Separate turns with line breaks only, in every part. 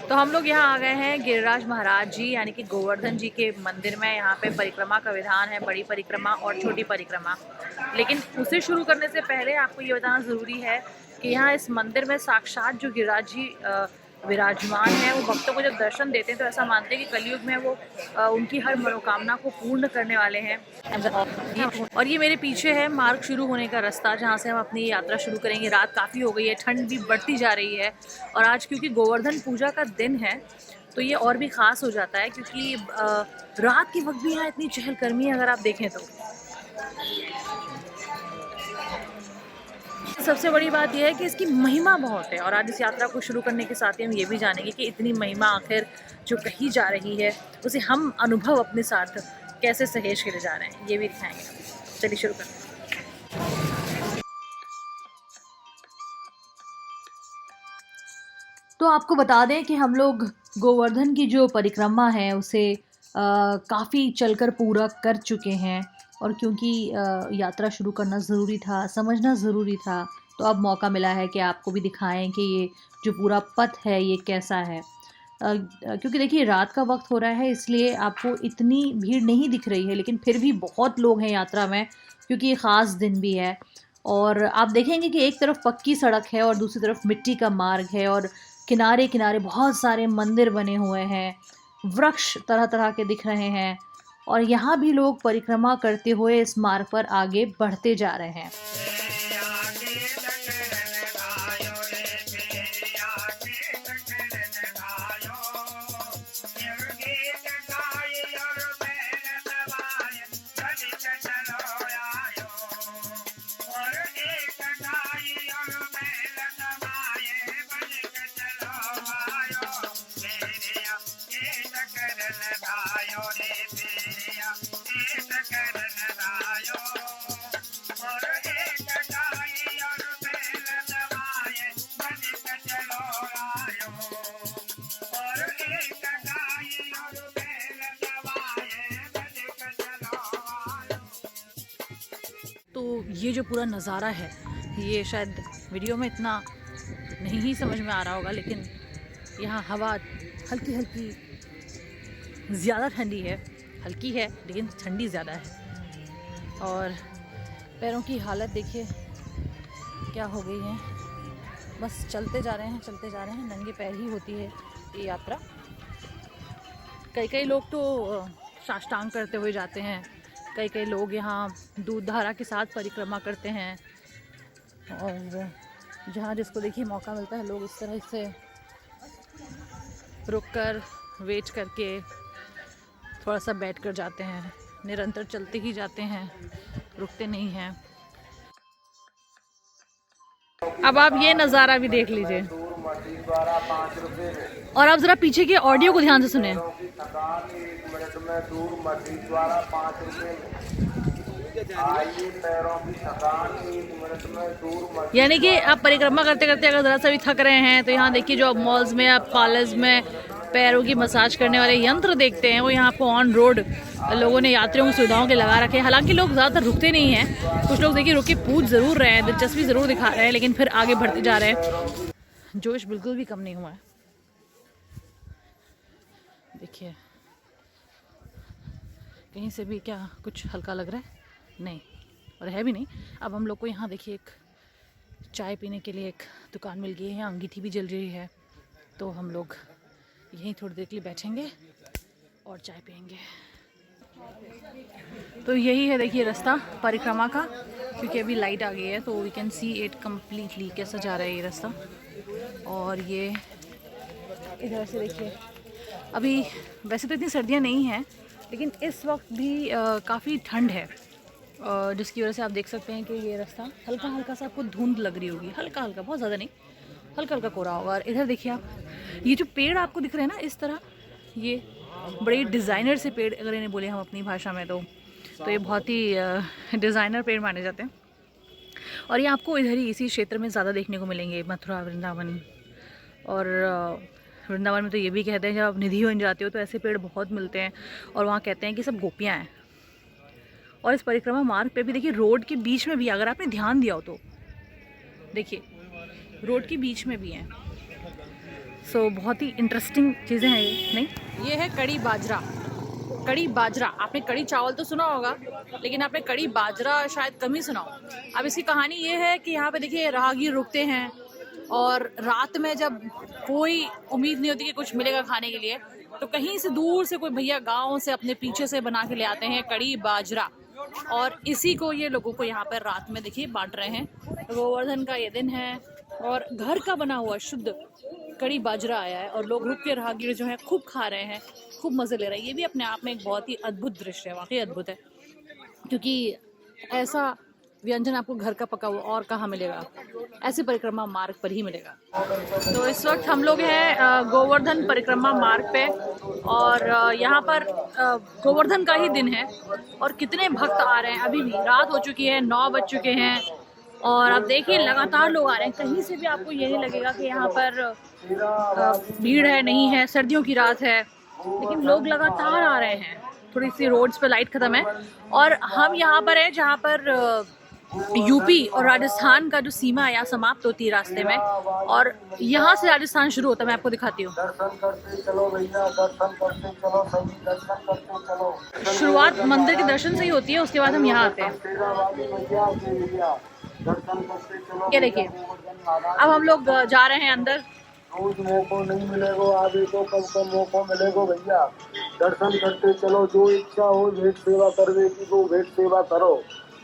तो हम लोग यहाँ आ गए हैं गिरिराज महाराज जी यानी कि गोवर्धन जी के मंदिर में। यहाँ पे परिक्रमा का विधान है, बड़ी परिक्रमा और छोटी परिक्रमा। लेकिन उसे शुरू करने से पहले आपको ये बताना ज़रूरी है कि यहाँ इस मंदिर में साक्षात जो गिरिराज जी विराजमान है, वो भक्तों को जब दर्शन देते हैं तो ऐसा मानते हैं कि कलयुग में वो उनकी हर मनोकामना को पूर्ण करने वाले हैं। और ये मेरे पीछे है मार्ग शुरू होने का रास्ता, जहाँ से हम अपनी यात्रा शुरू करेंगे। रात काफ़ी हो गई है, ठंड भी बढ़ती जा रही है और आज क्योंकि गोवर्धन पूजा का दिन है तो ये और भी ख़ास हो जाता है, क्योंकि रात के वक्त भी यहाँ इतनी चहलकदमी है अगर आप देखें तो। सबसे बड़ी बात यह है कि इसकी महिमा बहुत है और आज इस यात्रा को शुरू करने के साथ ही हम ये भी जानेंगे कि इतनी महिमा आखिर जो कही जा रही है उसे हम अनुभव अपने साथ कैसे सहेज के ले जा रहे हैं, ये भी दिखाएंगे। चलिए शुरू करते हैं। तो आपको बता दें कि हम लोग गोवर्धन की जो परिक्रमा है उसे काफ़ी चलकर पूरा कर चुके हैं और क्योंकि यात्रा शुरू करना ज़रूरी था, समझना ज़रूरी था, तो अब मौका मिला है कि आपको भी दिखाएं कि ये जो पूरा पथ है ये कैसा है। क्योंकि देखिए रात का वक्त हो रहा है इसलिए आपको इतनी भीड़ नहीं दिख रही है, लेकिन फिर भी बहुत लोग हैं यात्रा में क्योंकि ये ख़ास दिन भी है। और आप देखेंगे कि एक तरफ पक्की सड़क है और दूसरी तरफ मिट्टी का मार्ग है और किनारे किनारे बहुत सारे मंदिर बने हुए हैं, वृक्ष तरह तरह के दिख रहे हैं और यहाँ भी लोग परिक्रमा करते हुए इस मार्ग पर आगे बढ़ते जा रहे हैं। तो ये जो पूरा नज़ारा है ये शायद वीडियो में इतना नहीं ही समझ में आ रहा होगा, लेकिन यहाँ हवा हल्की हल्की ज़्यादा ठंडी है, हल्की है लेकिन ठंडी ज़्यादा है। और पैरों की हालत देखिए क्या हो गई है, बस चलते जा रहे हैं चलते जा रहे हैं, नंगे पैर ही होती है ये यात्रा। कई लोग तो साष्टांग करते हुए जाते हैं, कई लोग यहाँ दूध धारा के साथ परिक्रमा करते हैं और जहाँ जिसको देखिए मौका मिलता है लोग इस तरह से रुककर वेट करके थोड़ा सा बैठ कर जाते हैं, निरंतर चलते ही जाते हैं, रुकते नहीं हैं। अब आप ये नज़ारा भी देख लीजिए और आप ज़रा पीछे के ऑडियो को ध्यान से सुने। यानी कि आप परिक्रमा करते करते अगर ज़रा सा भी थक रहे हैं तो यहाँ देखिए, जो आप मॉल्स में या कॉलेज में पैरों की मसाज करने वाले यंत्र देखते हैं वो यहाँ पे ऑन रोड लोगों ने यात्रियों की सुविधाओं के लगा रखे हैं। हालांकि लोग ज़्यादातर रुकते नहीं हैं, कुछ लोग देखिए रुक के पूछ ज़रूर रहे हैं, दिलचस्पी ज़रूर दिखा रहे हैं, लेकिन फिर आगे बढ़ते जा रहे हैं। जोश बिल्कुल भी कम नहीं हुआ है। देखिए कहीं से भी क्या कुछ हल्का लग रहा है? नहीं, और है भी नहीं। अब हम लोग को यहाँ देखिए एक चाय पीने के लिए एक दुकान मिल गई है, अंगीठी भी जल रही है, तो हम लोग यहीं थोड़ी देर के लिए बैठेंगे और चाय पियेंगे। तो यही है देखिए रास्ता परिक्रमा का, क्योंकि अभी लाइट आ गई है तो we can see it completely कैसा जा रहा है ये रास्ता। और ये इधर से देखिए, अभी वैसे तो इतनी सर्दियाँ नहीं हैं लेकिन इस वक्त भी काफ़ी ठंड है, जिसकी वजह से आप देख सकते हैं कि ये रास्ता हल्का हल्का सा आपको धुंध लग रही होगी, हल्का हल्का, बहुत ज़्यादा नहीं, हल्का हल्का कोहरा होगा। और इधर देखिए आप, ये जो पेड़ आपको दिख रहे हैं ना इस तरह, ये बड़े डिज़ाइनर से पेड़ अगर इन्हें बोले हम अपनी भाषा में तो ये बहुत ही डिज़ाइनर पेड़ माने जाते हैं। और ये आपको इधर ही इसी क्षेत्र में ज़्यादा देखने को मिलेंगे, मथुरा, वृंदावन। और वृंदावन में तो ये भी कहते हैं जब आप निधि बन जाते हो तो ऐसे पेड़ बहुत मिलते हैं और वहाँ कहते हैं कि सब गोपियाँ हैं। और इस परिक्रमा मार्ग पे भी देखिए रोड के बीच में भी, अगर आपने ध्यान दिया हो तो देखिए रोड के बीच में भी हैं सो बहुत ही इंटरेस्टिंग चीज़ें हैं ये, नहीं? ये है कड़ी बाजरा। कड़ी बाजरा, आपने कड़ी चावल तो सुना होगा, लेकिन आपने कड़ी बाजरा शायद कम ही सुना हो। अब इसकी कहानी ये है कि यहाँ पे देखिए राहगीर रुकते हैं और रात में जब कोई उम्मीद नहीं होती कि कुछ मिलेगा खाने के लिए, तो कहीं से दूर से कोई भैया गांव से अपने पीछे से बना के ले आते हैं कड़ी बाजरा, और इसी को ये लोगों को यहाँ पर रात में देखिए बांट रहे हैं। गोवर्धन का ये दिन है और घर का बना हुआ शुद्ध कड़ी बाजरा आया है और लोग रुक के राहगीर जो है खूब खा रहे हैं, खूब मज़े ले रहे हैं। ये भी अपने आप में एक बहुत ही अद्भुत दृश्य है, वाकई अद्भुत है, क्योंकि ऐसा व्यंजन आपको घर का पका हुआ और कहाँ मिलेगा, ऐसी परिक्रमा मार्ग पर ही मिलेगा। तो इस वक्त हम लोग हैं गोवर्धन परिक्रमा मार्ग पे, और यहाँ पर गोवर्धन का ही दिन है और कितने भक्त आ रहे हैं। अभी भी रात हो चुकी है, 9 बज चुके हैं और आप देखिए लगातार लोग आ रहे हैं। कहीं से भी आपको ये नहीं लगेगा कि यहाँ पर भीड़ है, नहीं है, सर्दियों की रात है, लेकिन लोग लगातार आ रहे हैं। थोड़ी सी रोड्स पे लाइट ख़त्म है और हम यहाँ पर हैं जहाँ पर यूपी और राजस्थान का जो सीमा है यहाँ समाप्त होती है रास्ते में, और यहाँ से राजस्थान शुरू होता है। मैं आपको दिखाती हूँ। शुरुआत मंदिर के दर्शन से ही होती है, उसके बाद हम यहाँ आते हैं। ये देखिए, अब हम लोग जा रहे हैं अंदर।
रोज मौको नहीं मिलेगा, आगे तो कब कब मौको मिलेगा भैया। दर्शन करते चलो, जो इच्छा हो भेंट सेवा करने की वो भेंट सेवा करो।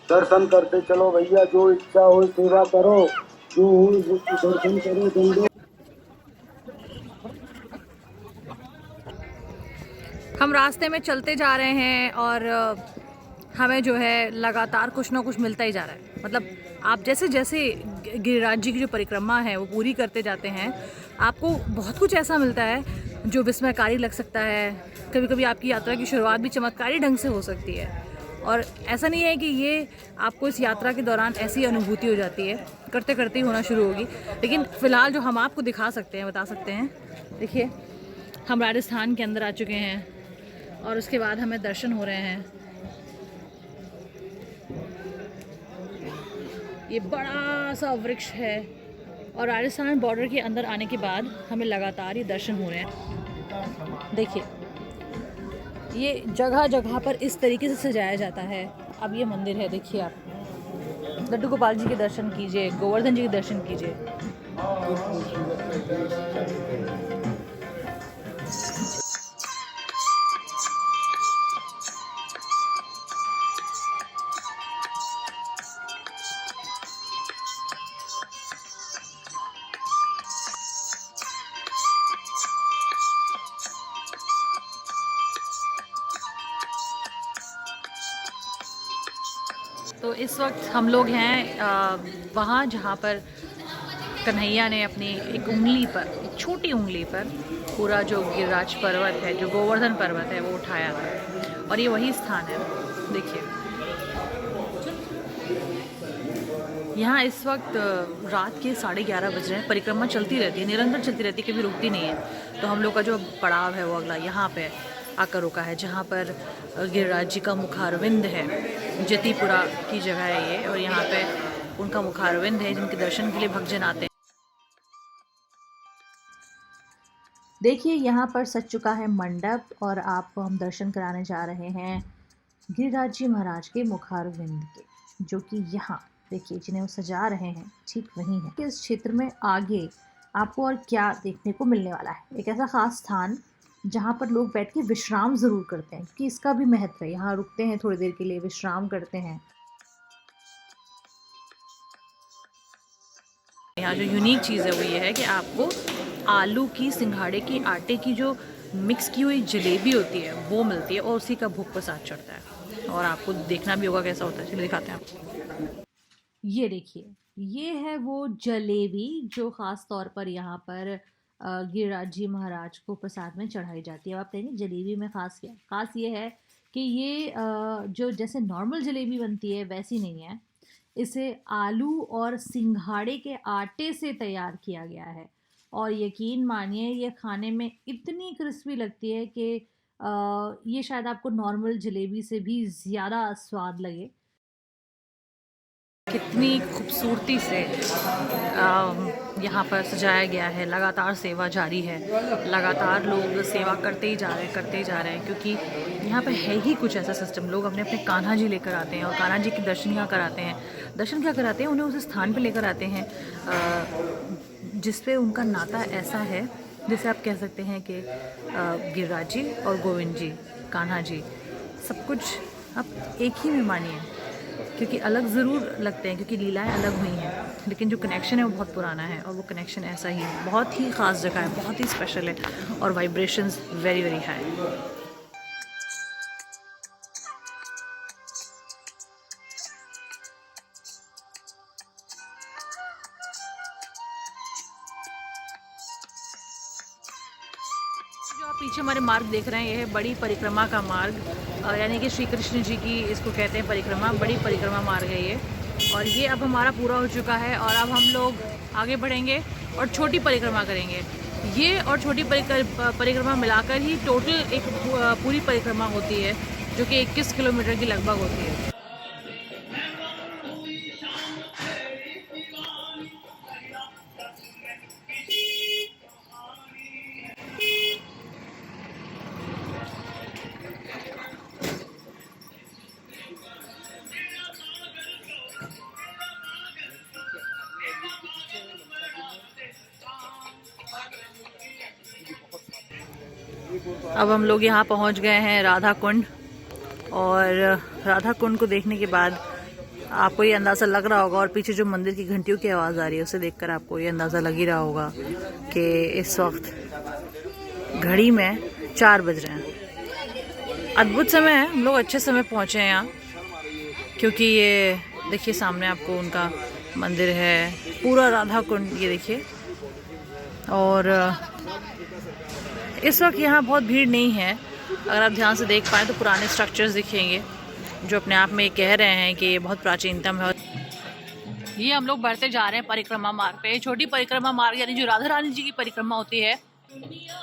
दर्शन करते चलो भैया, जो इच्छा हो सेवा करो, जो हो दर्शन करो जल्दी।
हम रास्ते में चलते जा रहे हैं और हमें जो है लगातार कुछ ना कुछ मिलता ही जा रहा है। मतलब आप जैसे जैसे गिरिराज जी की जो परिक्रमा है वो पूरी करते जाते हैं, आपको बहुत कुछ ऐसा मिलता है जो विस्मयकारी लग सकता है। कभी कभी आपकी यात्रा की शुरुआत भी चमत्कारी ढंग से हो सकती है, और ऐसा नहीं है कि ये आपको इस यात्रा के दौरान ऐसी अनुभूति हो जाती है, करते करते ही होना शुरू होगी। लेकिन फ़िलहाल जो हम आपको दिखा सकते हैं, बता सकते हैं, देखिए हम राजस्थान के अंदर आ चुके हैं और उसके बाद हमें दर्शन हो रहे हैं। ये बड़ा सा वृक्ष है और राजस्थान बॉर्डर के अंदर आने के बाद हमें लगातार ये दर्शन हो रहे हैं। देखिए ये जगह जगह पर इस तरीके से सजाया जाता है। अब ये मंदिर है, देखिए आप लड्डू गोपाल जी के दर्शन कीजिए, गोवर्धन जी के दर्शन कीजिए। तो इस वक्त हम लोग हैं वहाँ जहाँ पर कन्हैया ने अपनी एक उंगली पर, एक छोटी उंगली पर पूरा जो गिरिराज पर्वत है, जो गोवर्धन पर्वत है, वो उठाया था, और ये वही स्थान है। देखिए यहाँ इस वक्त रात के 11:30 बज रहे हैं। परिक्रमा चलती रहती है, निरंतर चलती रहती है, कभी रुकती नहीं है। तो हम लोग का जो पड़ाव है वो अगला यहाँ पे आकर रुका है, जहाँ पर गिरिराज जी का मुखारविंद है। जतीपुरा की जगह है ये, और यहाँ पे उनका मुखारविंद है जिनके दर्शन के लिए भक्तजन आते हैं। देखिए यहाँ पर सज चुका है मंडप और आपको हम दर्शन कराने जा रहे हैं गिरिराज जी महाराज के मुखारविंद के, जो कि यहाँ देखिए जिन्हें वो सजा रहे हैं ठीक वहीं है। इस क्षेत्र में आगे आपको और क्या देखने को मिलने वाला है, एक ऐसा खास स्थान जहाँ पर लोग बैठ के विश्राम ज़रूर करते हैं, क्योंकि इसका भी महत्व है। यहाँ रुकते हैं थोड़ी देर के लिए, विश्राम करते हैं। यहाँ जो यूनिक चीज़ है वो ये है कि आपको आलू की सिंघाड़े की आटे की जो मिक्स की हुई जलेबी होती है वो मिलती है, और उसी का भोग प्रसाद चढ़ता है। और आपको देखना भी होगा कैसा होता है, चलिए दिखाते हैं आपको। ये देखिए, ये है वो जलेबी जो ख़ास तौर पर यहाँ पर गिरिराज जी महाराज को प्रसाद में चढ़ाई जाती है। अब आप कहेंगे जलेबी में ख़ास क्या? ख़ास ये है कि ये जो जैसे नॉर्मल जलेबी बनती है वैसी नहीं है, इसे आलू और सिंघाड़े के आटे से तैयार किया गया है, और यकीन मानिए ये खाने में इतनी क्रिस्पी लगती है कि ये शायद आपको नॉर्मल जलेबी से भी ज़्यादा स्वाद लगे। कितनी खूबसूरती से यहाँ पर सजाया गया है। लगातार सेवा जारी है, लगातार लोग सेवा करते ही जा रहे हैं क्योंकि यहाँ पे है ही कुछ ऐसा सिस्टम। लोग अपने अपने कान्हा जी लेकर आते हैं और कान्हा जी के दर्शन यहाँ कराते हैं। दर्शन क्या कराते हैं, उन्हें उस स्थान पे लेकर आते हैं जिस पे उनका नाता ऐसा है, जैसे आप कह सकते हैं कि गिरिराज जी और गोविंद जी, कान्हा जी, सब कुछ आप एक ही में मानिए, क्योंकि अलग ज़रूर लगते हैं क्योंकि लीलाएं अलग हुई हैं, लेकिन जो कनेक्शन है वो बहुत पुराना है और वो कनेक्शन ऐसा ही है। बहुत ही ख़ास जगह है, बहुत ही स्पेशल है और वाइब्रेशंस वेरी वेरी हाई। जो आप पीछे हमारे मार्ग देख रहे हैं, ये है बड़ी परिक्रमा का मार्ग, यानी कि श्री कृष्ण जी की इसको कहते हैं परिक्रमा, बड़ी परिक्रमा मार्ग है ये। और ये अब हमारा पूरा हो चुका है और अब हम लोग आगे बढ़ेंगे और छोटी परिक्रमा करेंगे। ये और छोटी परिक्रमा मिलाकर ही टोटल एक पूरी परिक्रमा होती है, जो कि 21 किलोमीटर की लगभग होती है। अब हम लोग यहाँ पहुँच गए हैं राधा कुंड, और राधा कुंड को देखने के बाद आपको ये अंदाज़ा लग रहा होगा, और पीछे जो मंदिर की घंटियों की आवाज़ आ रही है उसे देखकर आपको ये अंदाज़ा लग ही रहा होगा कि इस वक्त घड़ी में 4 बज रहे हैं। अद्भुत समय है, हम लोग अच्छे समय पहुँचे हैं यहाँ, क्योंकि ये देखिए सामने आपको उनका मंदिर है, पूरा राधा कुंड ये देखिए। और इस वक्त यहाँ बहुत भीड़ नहीं है, अगर आप ध्यान से देख पाएँ तो पुराने स्ट्रक्चर्स दिखेंगे जो अपने आप में कह रहे हैं कि ये बहुत प्राचीनतम है। ये हम लोग बढ़ते जा रहे हैं परिक्रमा मार्ग पे। छोटी परिक्रमा मार्ग यानी जो राधा रानी जी की परिक्रमा होती है,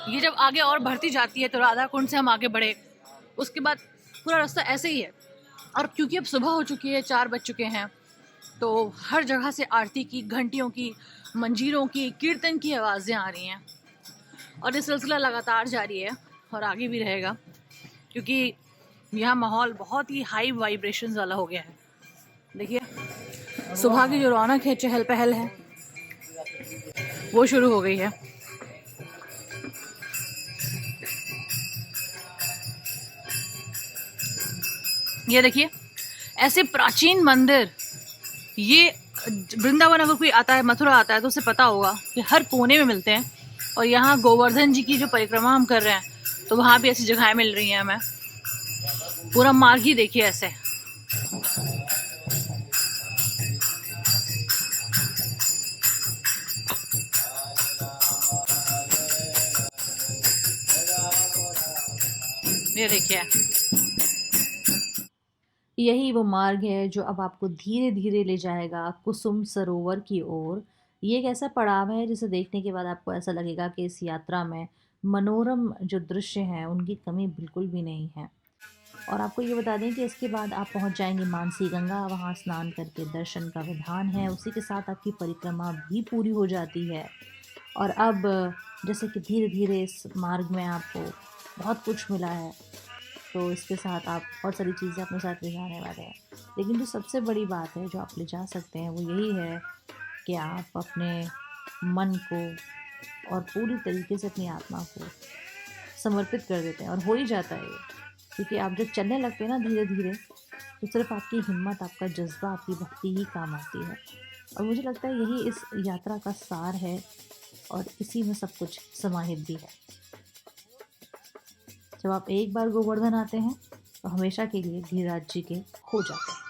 ये जब आगे और बढ़ती जाती है तो राधा कुंड से हम आगे बढ़े, उसके बाद पूरा रास्ता ऐसे ही है। और क्योंकि अब सुबह हो चुकी है, 4 बज चुके हैं, तो हर जगह से आरती की, घंटियों की, मंजीरों की, कीर्तन की आवाज़ें आ रही हैं और ये सिलसिला लगातार जारी है और आगे भी रहेगा, क्योंकि यहाँ माहौल बहुत ही हाई वाइब्रेशंस वाला हो गया है। देखिए सुबह की जो रौनक है, चहल पहल है, वो शुरू हो गई है। ये देखिए ऐसे प्राचीन मंदिर, ये वृंदावन अगर कोई आता है, मथुरा आता है, तो उसे पता होगा कि हर कोने में मिलते हैं। और यहाँ गोवर्धन जी की जो परिक्रमा हम कर रहे हैं, तो वहाँ भी ऐसी जगहें मिल रही हैं हमें। पूरा मार्ग ही देखिए ऐसे। ये देखिए, यही वो मार्ग है जो अब आपको धीरे धीरे ले जाएगा कुसुम सरोवर की ओर। ये एक ऐसा पड़ाव है जिसे देखने के बाद आपको ऐसा लगेगा कि इस यात्रा में मनोरम जो दृश्य हैं उनकी कमी बिल्कुल भी नहीं है। और आपको ये बता दें कि इसके बाद आप पहुंच जाएंगे मानसी गंगा, वहां स्नान करके दर्शन का विधान है, उसी के साथ आपकी परिक्रमा भी पूरी हो जाती है। और अब जैसे कि धीरे धीरे इस मार्ग में आपको बहुत कुछ मिला है, तो इसके साथ आप बहुत सारी चीज़ें अपने साथ ले जाने वाले हैं। लेकिन जो सबसे बड़ी बात है जो आप ले जा सकते हैं, वो यही है कि आप अपने मन को और पूरी तरीके से अपनी आत्मा को समर्पित कर देते हैं, और हो ही जाता है ये। क्योंकि आप जब चलने लगते हैं ना धीरे धीरे, तो सिर्फ आपकी हिम्मत, आपका जज्बा, आपकी भक्ति ही काम आती है। और मुझे लगता है यही इस यात्रा का सार है और इसी में सब कुछ समाहित भी है। जब आप एक बार गोवर्धन आते हैं तो हमेशा के लिए गिरिराज जी के हो जाते हैं।